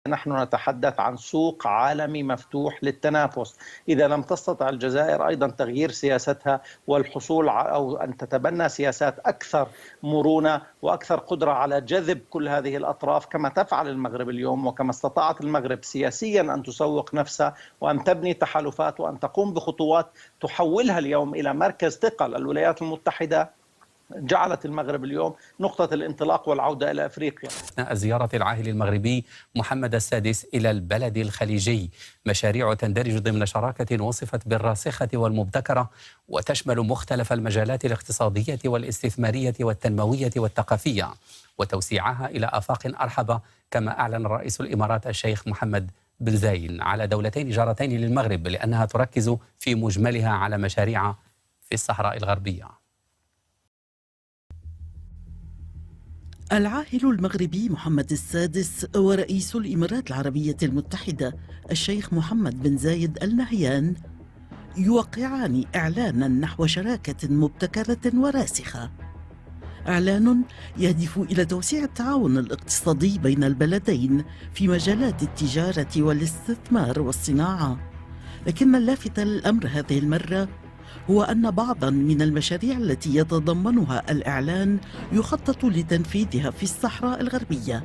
نحن نتحدث عن سوق عالمي مفتوح للتنافس. إذا لم تستطع الجزائر أيضا تغيير سياستها والحصول أو أن تتبنى سياسات أكثر مرونة وأكثر قدرة على جذب كل هذه الأطراف كما تفعل المغرب اليوم، وكما استطاعت المغرب سياسيا أن تسوق نفسها وأن تبني تحالفات وأن تقوم بخطوات تحولها اليوم إلى مركز ثقل. الولايات المتحدة جعلت المغرب اليوم نقطة الانطلاق والعودة إلى أفريقيا. أثناء زيارة العاهل المغربي محمد السادس إلى البلد الخليجي، مشاريع تندرج ضمن شراكة وصفت بالراسخة والمبتكرة، وتشمل مختلف المجالات الاقتصادية والاستثمارية والتنموية والثقافية، وتوسيعها إلى آفاق أرحب. كما أعلن رئيس الإمارات الشيخ محمد بن زايد على دولتين جارتين للمغرب لأنها تركز في مجملها على مشاريع في الصحراء الغربية. العاهل المغربي محمد السادس ورئيس الإمارات العربية المتحدة الشيخ محمد بن زايد آل نهيان يوقعان إعلانا نحو شراكة مبتكرة وراسخة، إعلان يهدف إلى توسيع التعاون الاقتصادي بين البلدين في مجالات التجارة والاستثمار والصناعة. لكن اللافت للأمر هذه المرة هو أن بعضاً من المشاريع التي يتضمنها الإعلان يخطط لتنفيذها في الصحراء الغربية.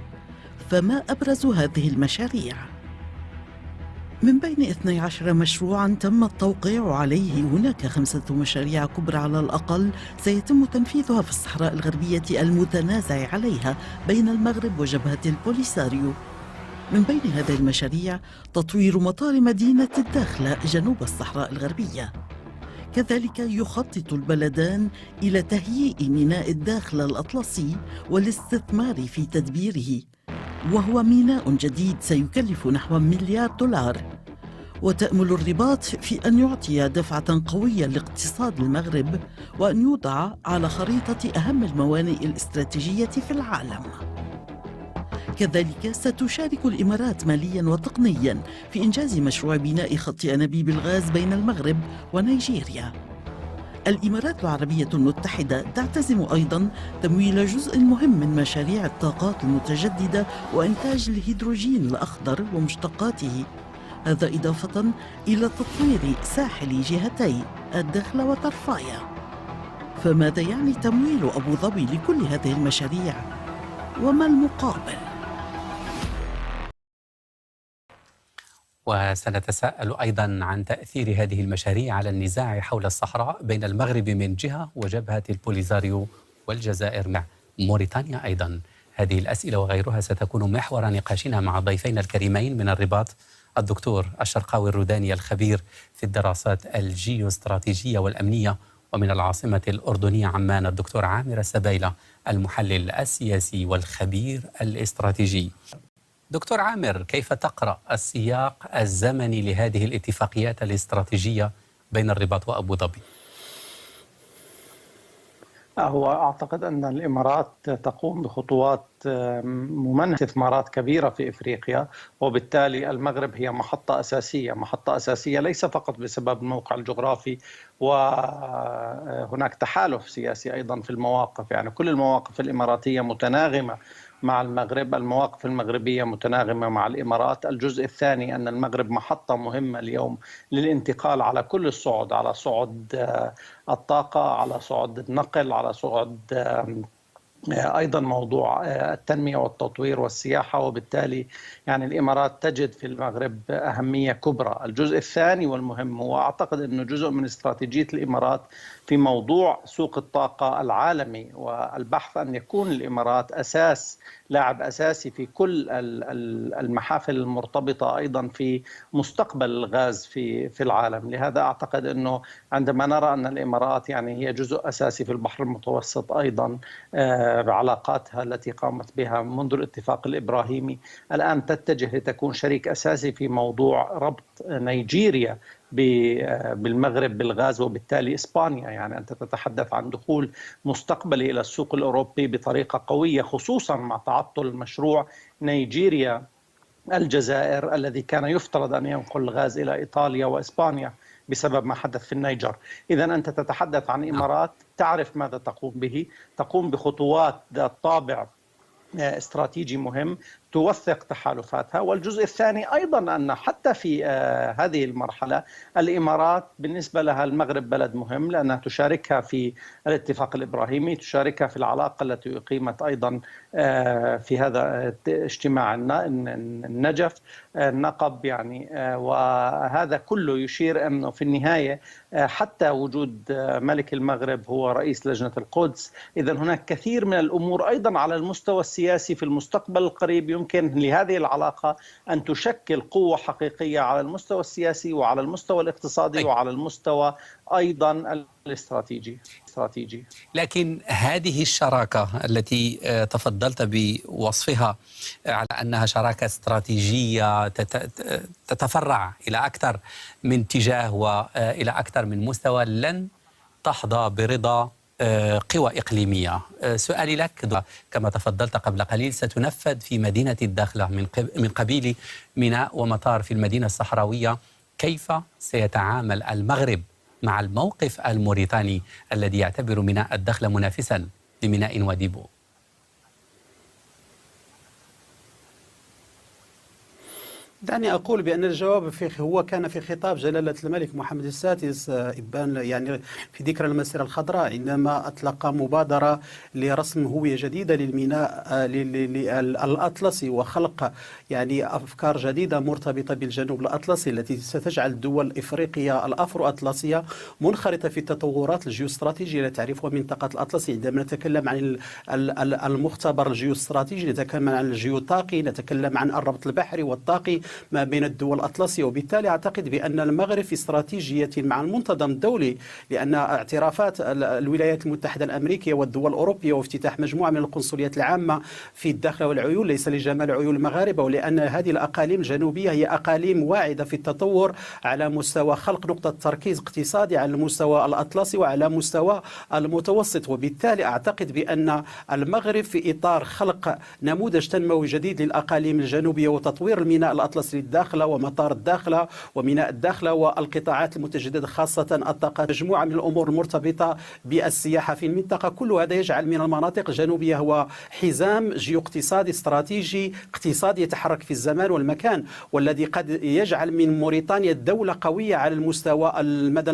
فما أبرز هذه المشاريع؟ من بين 12 مشروعاً تم التوقيع عليه، هناك 5 مشاريع كبرى على الأقل سيتم تنفيذها في الصحراء الغربية المتنازع عليها بين المغرب وجبهة البوليساريو. من بين هذه المشاريع تطوير مطار مدينة الداخلة جنوب الصحراء الغربية. كذلك يخطط البلدان إلى تهيئ ميناء الداخلة الأطلسي والاستثمار في تدبيره، وهو ميناء جديد سيكلف نحو $1 مليار، وتأمل الرباط في أن يعطي دفعة قوية لاقتصاد المغرب وأن يوضع على خريطة أهم الموانئ الاستراتيجية في العالم. كذلك ستشارك الإمارات مالياً وتقنياً في إنجاز مشروع بناء خط أنابيب الغاز بين المغرب ونيجيريا. الإمارات العربية المتحدة تعتزم أيضاً تمويل جزء مهم من مشاريع الطاقات المتجددة وإنتاج الهيدروجين الأخضر ومشتقاته، هذا إضافة إلى تطوير ساحل جهتي الداخلة وطرفايا. فماذا يعني تمويل أبو ظبي لكل هذه المشاريع؟ وما المقابل؟ وسنتساءل أيضا عن تأثير هذه المشاريع على النزاع حول الصحراء بين المغرب من جهة وجبهة البوليزاريو والجزائر مع موريتانيا أيضا. هذه الأسئلة وغيرها ستكون محور نقاشنا مع ضيفين الكريمين من الرباط، الدكتور الشرقاوي الروداني الخبير في الدراسات الجيوستراتيجية والأمنية، ومن العاصمة الأردنية عمان الدكتور عامر السبايلة المحلل السياسي والخبير الاستراتيجي. دكتور عامر، كيف تقرأ السياق الزمني لهذه الاتفاقيات الاستراتيجية بين الرباط وأبو ظبي؟ هو أعتقد أن الإمارات تقوم بخطوات ممنهجة استثمارات كبيرة في إفريقيا، وبالتالي المغرب هي محطة أساسية ليس فقط بسبب الموقع الجغرافي، وهناك تحالف سياسي أيضا في المواقف، يعني كل المواقف الإماراتية متناغمة مع المغرب، المواقف المغربية متناغمة مع الإمارات. الجزء الثاني أن المغرب محطة مهمة اليوم للانتقال على كل الصعد، على صعد الطاقة، على صعد النقل، على صعد أيضا موضوع التنمية والتطوير والسياحة، وبالتالي يعني الإمارات تجد في المغرب أهمية كبرى. الجزء الثاني والمهم هو أعتقد أنه جزء من استراتيجية الإمارات في موضوع سوق الطاقة العالمي والبحث أن يكون الإمارات لاعب أساسي في كل المحافل المرتبطة أيضا في مستقبل الغاز في العالم. لهذا أعتقد أنه عندما نرى أن الإمارات يعني هي جزء أساسي في البحر المتوسط أيضا بعلاقاتها التي قامت بها منذ الاتفاق الإبراهيمي، الآن تتجه لتكون شريك أساسي في موضوع ربط نيجيريا بالمغرب بالغاز، وبالتالي إسبانيا. يعني أنت تتحدث عن دخول مستقبلي إلى السوق الأوروبي بطريقة قوية، خصوصا مع تعطل مشروع نيجيريا الجزائر الذي كان يفترض أن ينقل الغاز إلى إيطاليا وإسبانيا بسبب ما حدث في النيجر. إذا أنت تتحدث عن إمارات تعرف ماذا تقوم به، تقوم بخطوات ذات طابع استراتيجي مهم توثق تحالفاتها. والجزء الثاني أيضا أن حتى في هذه المرحلة الإمارات بالنسبة لها المغرب بلد مهم، لأنها تشاركها في الاتفاق الإبراهيمي، تشاركها في العلاقة التي أقيمت أيضا في هذا اجتماع النجف النقب يعني. وهذا كله يشير أنه في النهاية حتى وجود ملك المغرب هو رئيس لجنة القدس، إذا هناك كثير من الأمور أيضا على المستوى السياسي في المستقبل القريب يمكن لهذه العلاقة أن تشكل قوة حقيقية على المستوى السياسي وعلى المستوى الاقتصادي وعلى المستوى أيضا الاستراتيجي. لكن هذه الشراكة التي تفضلت بوصفها على أنها شراكة استراتيجية تتفرع إلى أكثر من اتجاه وإلى أكثر من مستوى، لن تحظى برضا قوى إقليمية. سؤالي لك كما تفضلت قبل قليل، ستنفذ في مدينة الداخلة من قبيل ميناء ومطار في المدينة الصحراوية، كيف سيتعامل المغرب مع الموقف الموريتاني الذي يعتبر ميناء الداخلة منافسا لميناء واديبو؟ دعني أقول بأن الجواب هو كان في خطاب جلالة الملك محمد السادس إبان يعني في ذكرى المسيرة الخضراء، عندما أطلق مبادرة لرسم هوية جديدة للميناء الأطلسي وخلق يعني أفكار جديدة مرتبطة بالجنوب الأطلسي التي ستجعل الدول الإفريقية الأفرو أطلسية منخرطة في التطورات الجيوستراتيجية التي تعرفها منطقة الأطلسي. عندما نتكلم عن المختبر الجيوستراتيجي نتكلم عن الجيوطاقي، نتكلم عن الربط البحري والطاقي ما بين الدول الأطلسية. وبالتالي أعتقد بأن المغرب في استراتيجية مع المنتظم الدولي، لأن اعترافات الولايات المتحدة الأمريكية والدول الأوروبية وافتتاح مجموعة من القنصليات العامة في الداخل والعيون ليس لجمال عيون المغاربة، ولأن هذه الأقاليم الجنوبية هي أقاليم واعدة في التطور على مستوى خلق نقطة تركيز اقتصادي على المستوى الأطلسي وعلى مستوى المتوسط. وبالتالي أعتقد بأن المغرب في إطار خلق نموذج تنموي جديد للأقاليم الجنوبية وتطوير الميناء الأطلسي الداخلة ومطار الداخلة وميناء الداخلة والقطاعات المتجددة خاصة الطاقة، مجموعة من الأمور المرتبطة بالسياحة في المنطقة. كل هذا يجعل من المناطق الجنوبية هو حزام جيو اقتصادي استراتيجي اقتصادي يتحرك في الزمان والمكان، والذي قد يجعل من موريتانيا دولة قوية على المستوى المدى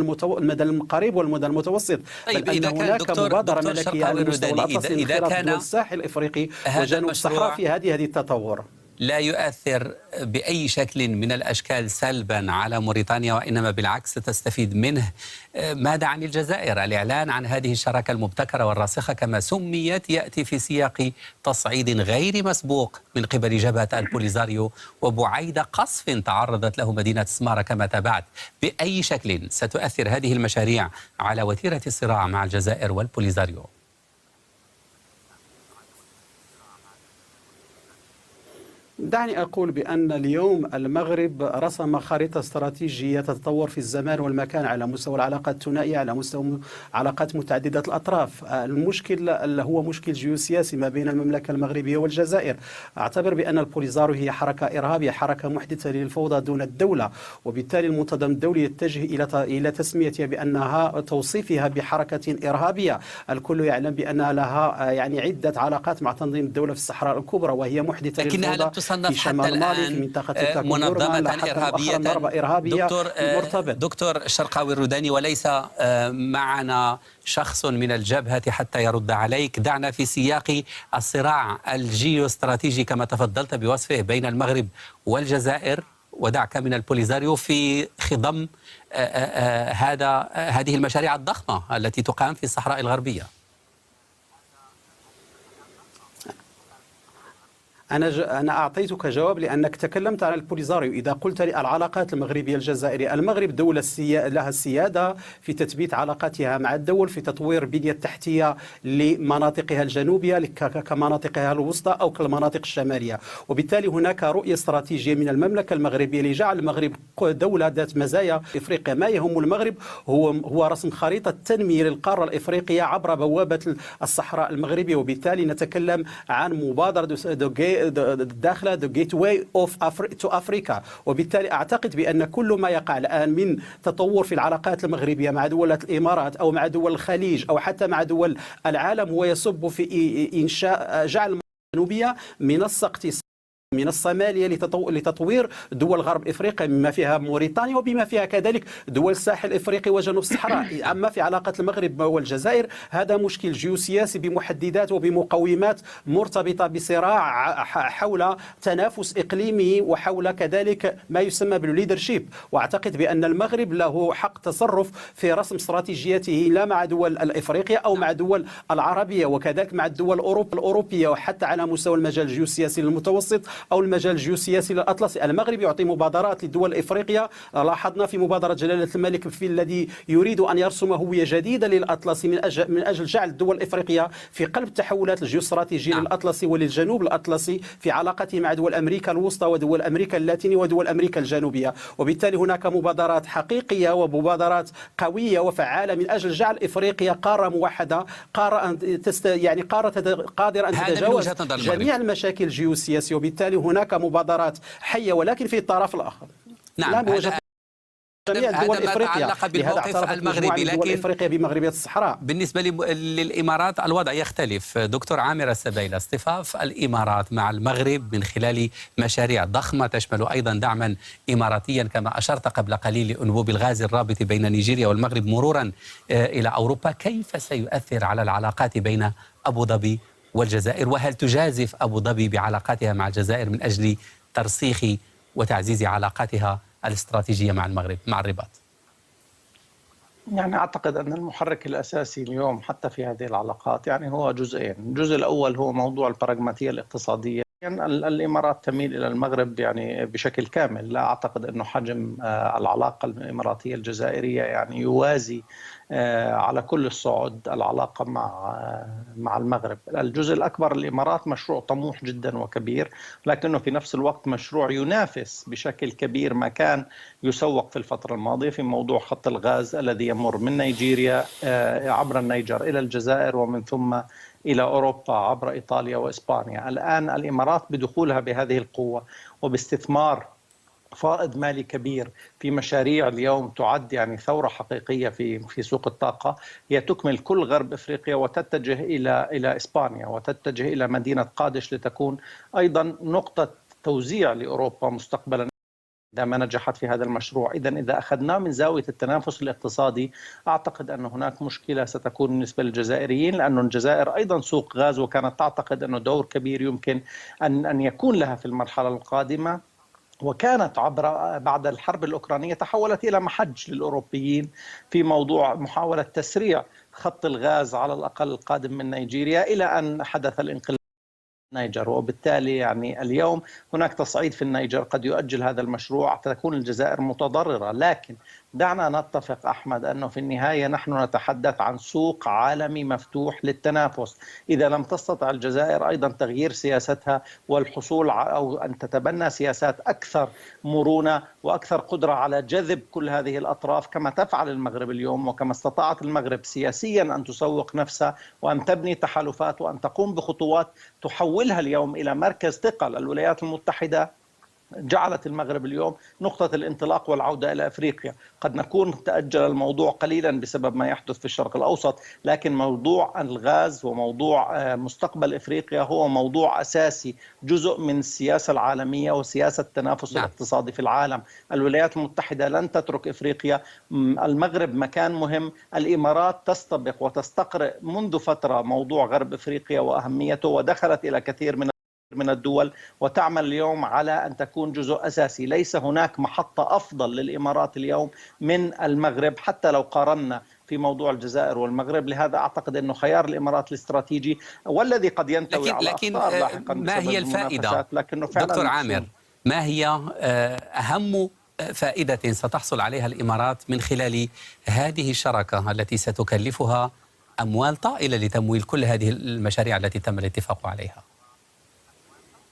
القريب والمدى المتوسط. طيب إذا كان هناك مبادرة ملكية على المستوى الأطلسي من خلال دول الساحل الإفريقي وجنوب الصحراء في هذه التطور لا يؤثر بأي شكل من الأشكال سلبا على موريتانيا، وإنما بالعكس ستستفيد منه. ماذا عن الجزائر؟ الإعلان عن هذه الشراكة المبتكرة والراسخة كما سميت يأتي في سياق تصعيد غير مسبوق من قبل جبهة البوليزاريو وبعيد قصف تعرضت له مدينة سمارة كما تابعت. بأي شكل ستؤثر هذه المشاريع على وتيرة الصراع مع الجزائر والبوليزاريو؟ دعني أقول بأن اليوم المغرب رسم خريطة استراتيجية تتطور في الزمان والمكان على مستوى العلاقات الثنائية، على مستوى علاقات متعددة الأطراف. المشكل هو مشكل جيوسياسي ما بين المملكة المغربية والجزائر. أعتبر بأن البوليزاريو هي حركة إرهابية، حركة محدثة للفوضى دون الدولة، وبالتالي المنتظم الدولي يتجه إلى تسميتها بأنها توصيفها بحركة إرهابية. الكل يعلم بأن لها يعني عدة علاقات مع تنظيم الدولة في الصحراء الكبرى، وهي محدثة للفوضى في شمال مالي في منطقة منظمة إرهابية. دكتور الشرقاوي الروداني، وليس معنا شخص من الجبهة حتى يرد عليك. دعنا في سياق الصراع الجيوستراتيجي كما تفضلت بوصفه بين المغرب والجزائر، ودعك من البوليزاريو في خضم هذه المشاريع الضخمة التي تقام في الصحراء الغربية. أنا أعطيتك جواب لأنك تكلمت عن البوليزاريو. إذا قلت لي العلاقات المغربية الجزائرية، المغرب دولة لها السيادة في تثبيت علاقاتها مع الدول، في تطوير البنية التحتية لمناطقها الجنوبية كمناطقها الوسطى أو كالمناطق الشمالية. وبالتالي هناك رؤية استراتيجية من المملكة المغربية لجعل المغرب دولة ذات مزايا إفريقيا. ما يهم المغرب هو رسم خريطة تنمية للقارة الإفريقية عبر بوابة الصحراء المغربية. وبالتالي نتكلم عن مبادرة الداخلة the gateway to Africa. وبالتالي أعتقد بأن كل ما يقع الآن من تطور في العلاقات المغربية مع دول الإمارات أو مع دول الخليج أو حتى مع دول العالم هو يصب في إنشاء جعل الجنوبية منصة اقتصادية من الصومالية لتطوير دول غرب إفريقيا بما فيها موريتانيا وبما فيها كذلك دول الساحل الإفريقي وجنوب الصحراء. أما في علاقة المغرب والجزائر هذا مشكل جيوسياسي بمحددات وبمقومات مرتبطة بصراع حول تنافس إقليمي وحول كذلك ما يسمى بالليدرشيب. وأعتقد بأن المغرب له حق تصرف في رسم استراتيجيته لا مع دول الإفريقية أو مع دول العربية وكذلك مع الدول الأوروبية وحتى على مستوى المجال الجيوسياسي المتوسط أو المجال الجيوسياسي الأطلسي. المغرب يعطي مبادرات لدول إفريقيا. لاحظنا في مبادرة جلالة الملك في الذي يريد أن يرسم هوية جديدة للأطلسي من أجل جعل الدول الإفريقية في قلب التحولات الجيوستراتيجية للأطلسي وللجنوب الأطلسي في علاقته مع دول أمريكا الوسطى ودول أمريكا اللاتينية ودول أمريكا الجنوبية. وبالتالي هناك مبادرات حقيقية ومبادرات قوية وفعالة من أجل جعل إفريقيا قارة موحدة، قارة يعني قادرة أن تتجاوز جميع المشاكل الجيوسياسية. وبالتالي هناك مبادرات حية ولكن في الطرف الآخر. نعم، جميع الدول هذا ما تعلق بالموقف المغربي، لكن إفريقيا بمغربية الصحراء. بالنسبة للإمارات الوضع يختلف. دكتور عامر السبيل، اصطفاف الإمارات مع المغرب من خلال مشاريع ضخمة تشمل أيضا دعما إماراتيا كما أشرت قبل قليل لأنبوب الغاز الرابط بين نيجيريا والمغرب مرورا إلى أوروبا، كيف سيؤثر على العلاقات بين أبو ظبي والجزائر؟ وهل تجازف أبو ظبي بعلاقاتها مع الجزائر من أجل ترسيخ وتعزيز علاقاتها الاستراتيجية مع المغرب مع الرباط؟ يعني أعتقد أن المحرك الأساسي اليوم حتى في هذه العلاقات يعني هو جزئين. الجزء الأول هو موضوع البراغماتية الاقتصادية. يعني الإمارات تميل إلى المغرب يعني بشكل كامل. لا أعتقد أنه حجم العلاقة الإماراتية الجزائرية يعني يوازي على كل الصعد العلاقة مع المغرب. الجزء الأكبر الإمارات مشروع طموح جدا وكبير، لكنه في نفس الوقت مشروع ينافس بشكل كبير ما كان يسوق في الفترة الماضية في موضوع خط الغاز الذي يمر من نيجيريا عبر النيجر إلى الجزائر ومن ثم إلى أوروبا عبر إيطاليا وإسبانيا. الآن الإمارات بدخولها بهذه القوة وباستثمار فائض مالي كبير في مشاريع اليوم تعد يعني ثورة حقيقية في سوق الطاقة، هي تكمل كل غرب إفريقيا وتتجه إلى إسبانيا وتتجه إلى مدينة قادش لتكون أيضا نقطة توزيع لأوروبا مستقبلا إذا ما نجحت في هذا المشروع. إذا أخذناه من زاوية التنافس الاقتصادي أعتقد أن هناك مشكلة ستكون بالنسبة للجزائريين، لأن الجزائر أيضا سوق غاز وكانت تعتقد أنه دور كبير يمكن أن يكون لها في المرحلة القادمة، وكانت بعد الحرب الأوكرانية تحولت إلى محج للأوروبيين في موضوع محاولة تسريع خط الغاز على الأقل القادم من نيجيريا إلى أن حدث الانقلاب النيجر. وبالتالي يعني اليوم هناك تصعيد في النيجر قد يؤجل هذا المشروع، تكون الجزائر متضررة. لكن دعنا نتفق أحمد أنه في النهاية نحن نتحدث عن سوق عالمي مفتوح للتنافس. إذا لم تستطع الجزائر أيضا تغيير سياستها والحصول أو أن تتبنى سياسات أكثر مرونة وأكثر قدرة على جذب كل هذه الأطراف كما تفعل المغرب اليوم وكما استطاعت المغرب سياسيا أن تسوق نفسها وأن تبني تحالفات وأن تقوم بخطوات تحولها اليوم إلى مركز ثقل. الولايات المتحدة جعلت المغرب اليوم نقطة الانطلاق والعودة إلى أفريقيا. قد نكون تأجل الموضوع قليلا بسبب ما يحدث في الشرق الأوسط، لكن موضوع الغاز وموضوع مستقبل أفريقيا هو موضوع أساسي، جزء من السياسة العالمية وسياسة التنافس الاقتصادي في العالم. الولايات المتحدة لن تترك أفريقيا، المغرب مكان مهم. الإمارات تستبق وتستقرئ منذ فترة موضوع غرب أفريقيا وأهميته ودخلت إلى كثير من الدول وتعمل اليوم على أن تكون جزء أساسي. ليس هناك محطة أفضل للإمارات اليوم من المغرب حتى لو قارنا في موضوع الجزائر والمغرب. لهذا أعتقد أنه خيار الإمارات الاستراتيجي والذي قد ينتوي على أخطار لاحقا ما هي الفائدة دكتور عامر؟ ما هي أهم فائدة ستحصل عليها الإمارات من خلال هذه الشراكة التي ستكلفها أموال طائلة لتمويل كل هذه المشاريع التي تم الاتفاق عليها؟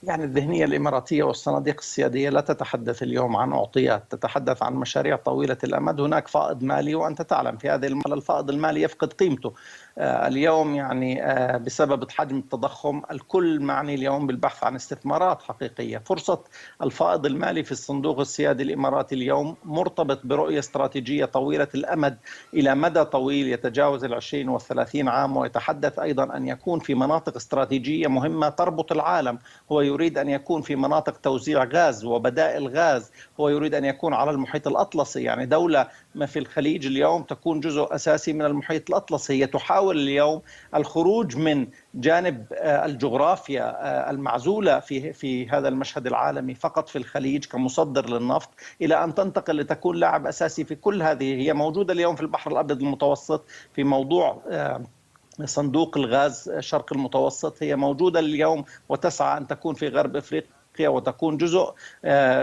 يعني الذهنية الإماراتية والصناديق السيادية لا تتحدث اليوم عن أعطيات، تتحدث عن مشاريع طويلة الأمد. هناك فائض مالي وأنت تعلم في هذه المرحلة الفائض المالي يفقد قيمته. اليوم يعني بسبب حجم التضخم الكل معني اليوم بالبحث عن استثمارات حقيقية. فرصة الفائض المالي في الصندوق السيادي الإماراتي اليوم مرتبط برؤية استراتيجية طويلة الأمد إلى مدى طويل يتجاوز 20 و30 عام، ويتحدث أيضا أن يكون في مناطق استراتيجية مهمة تربط العالم. هو يريد أن يكون في مناطق توزيع غاز وبدائل غاز، هو يريد أن يكون على المحيط الأطلسي. يعني دولة ما في الخليج اليوم تكون جزء أساسي من المحيط الأطلسي، هي تحاول اليوم الخروج من جانب الجغرافيا المعزولة في هذا المشهد العالمي فقط في الخليج كمصدر للنفط، إلى أن تنتقل لتكون لاعب أساسي في كل هذه. هي موجودة اليوم في البحر الأبيض المتوسط في موضوع صندوق الغاز الشرق المتوسط، هي موجودة اليوم وتسعى أن تكون في غرب إفريقيا وتكون جزء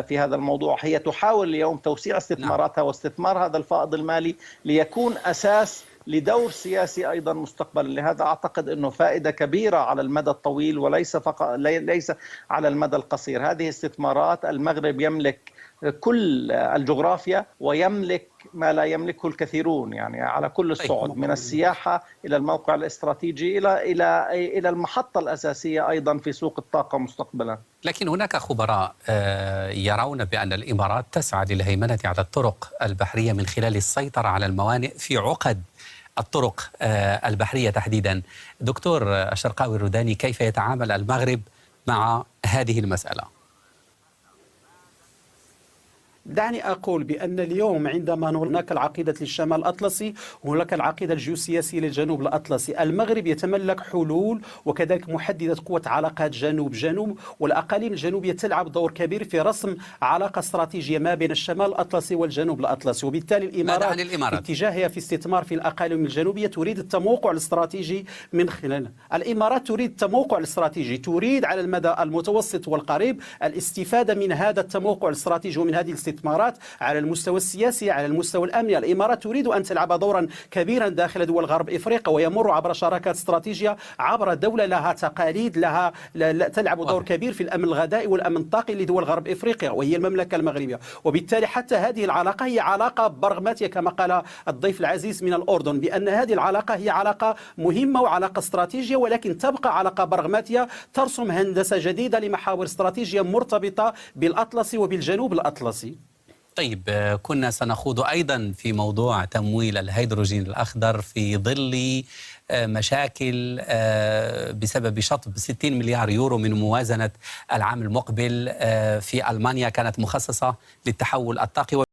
في هذا الموضوع. هي تحاول اليوم توسيع استثماراتها واستثمار هذا الفائض المالي ليكون أساس لدور سياسي أيضا مستقبلا. لهذا أعتقد أنه فائدة كبيرة على المدى الطويل وليس فقط ليس على المدى القصير. هذه استثمارات المغرب يملك كل الجغرافيا ويملك ما لا يملكه الكثيرون، يعني على كل الصعد من السياحة إلى الموقع الاستراتيجي إلى المحطة الأساسية أيضا في سوق الطاقة مستقبلا. لكن هناك خبراء يرون بأن الإمارات تسعى للهيمنة على الطرق البحرية من خلال السيطرة على الموانئ في عقد الطرق البحرية تحديدا. دكتور الشرقاوي الروداني، كيف يتعامل المغرب مع هذه المسألة؟ دعني أقول بأن اليوم عندما هناك العقيدة للشمال الأطلسي وهناك العقيدة الجيوسياسية للجنوب الأطلسي، المغرب يتملك حلول وكذلك محددة قوة علاقات جنوب، والأقاليم الجنوبية تلعب دور كبير في رسم علاقة استراتيجية ما بين الشمال الأطلسي والجنوب الأطلسي. وبالتالي الإمارات اتجاهها في استثمار في الأقاليم الجنوبية تريد التموقع الاستراتيجي من خلال الإمارات تريد التموقع الاستراتيجي، تريد على المدى المتوسط والقريب الاستفادة من هذا التموقع الاستراتيجي ومن هذه الاستثمارات على المستوى السياسي، على المستوى الأمني. الإمارات تريد أن تلعب دورا كبيرا داخل دول غرب إفريقيا ويمر عبر شراكات استراتيجية عبر دولة لها تقاليد، لها تلعب دور كبير في الأمن الغذائي والأمن الطاقي لدول غرب إفريقيا وهي المملكة المغربية. وبالتالي حتى هذه العلاقة هي علاقة برغماتية كما قال الضيف العزيز من الأردن، بأن هذه العلاقة هي علاقة مهمة وعلاقة استراتيجية، ولكن تبقى علاقة برغماتية ترسم هندسة جديدة لمحاور استراتيجية مرتبطة بالأطلسي وبالجنوب الأطلسي. طيب، كنا سنخوض أيضا في موضوع تمويل الهيدروجين الأخضر في ظل مشاكل بسبب شطب 60 مليار يورو من موازنة العام المقبل في ألمانيا كانت مخصصة للتحول الطاقي.